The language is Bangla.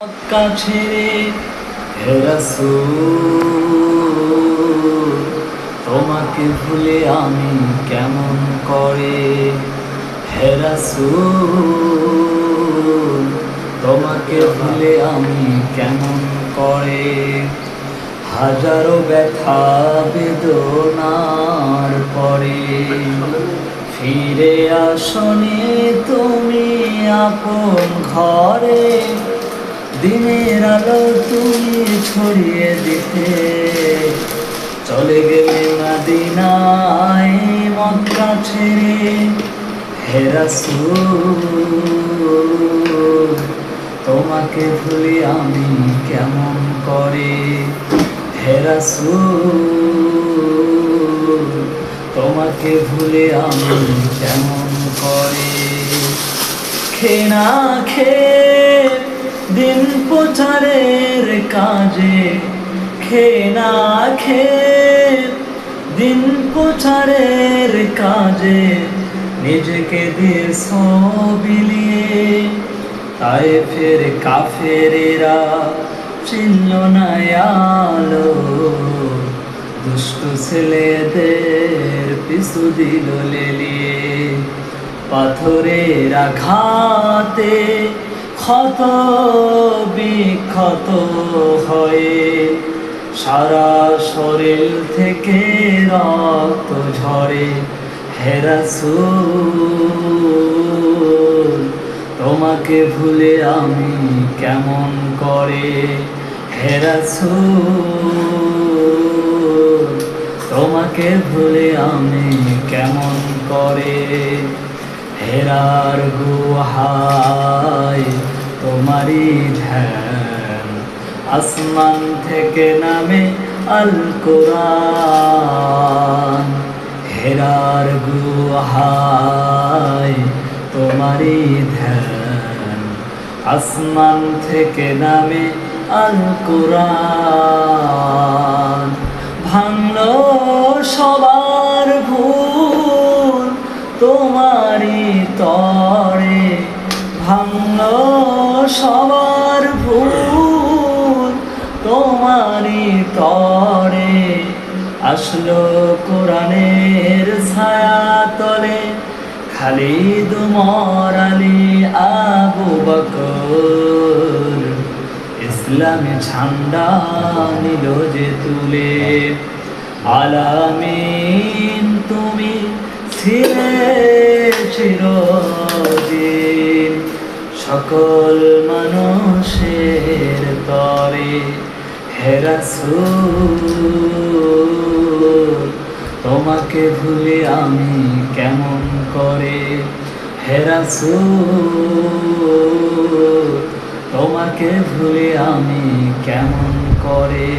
মক্কা ছেড়ে হে রাসূল, তোমাকে ভুলে আমি কেমন করে। হে রাসূল, তোমাকে ভুলে আমি কেমন করে। হাজারো ব্যথা বেদনার পরে ফিরে আসনি তুমি আপন ঘরে। দিনের আলো তুমি ছড়িয়ে দিতে চলে গেলে মদিনায় মক্কা ছেড়ে। হে রাসূল, তোমাকে ভুলি আমি কেমন করে। হে রাসূল, তোমাকে ভুলে আমি কেমন করে। খে না খে দিন প্রচারের কাজে, খে না খে দিন প্রচারের কাজে নিজেকে দিয়েছ বিলিয়ে। তায়েফের কাফেরেরা চিনল না আলো, দুষ্ট ছেলেদের পিছু দিল লেলিয়ে। পাথরের আঘাতে ক্ষত বিক্ষত হয়ে সারা শরীর থেকে রক্ত ঝরে। হে রাসূল, তোমাকে ভুলে আমি কেমন করে। হে রাসূল, তোমাকে ভুলে আমি কেমন করে। হেরার গুহায় তোমারই ধ্যান, আসমান থেকে নামে আল কোরআন। হেরার গুহায় তোমারই ধ্যান, আসমান থেকে নামে আল কোরআন। ভাঙলো সবার ভুল তোমারই তরে, ভাঙলো সবার ভুল তোমারই তরে। আসলো কোরআনের ছায়া তলে খালিদ উমর আলী আবু বকর, ইসলামে ঝান্ডা নিল যে তুলে। আলামিন তুমি ছিলে চিরদিন সকল মানুষের তরে। হে রাসূল, তোমাকে ভুলে আমি কেমন করে। হে রাসূল, তোমাকে ভুলে আমি কেমন করে।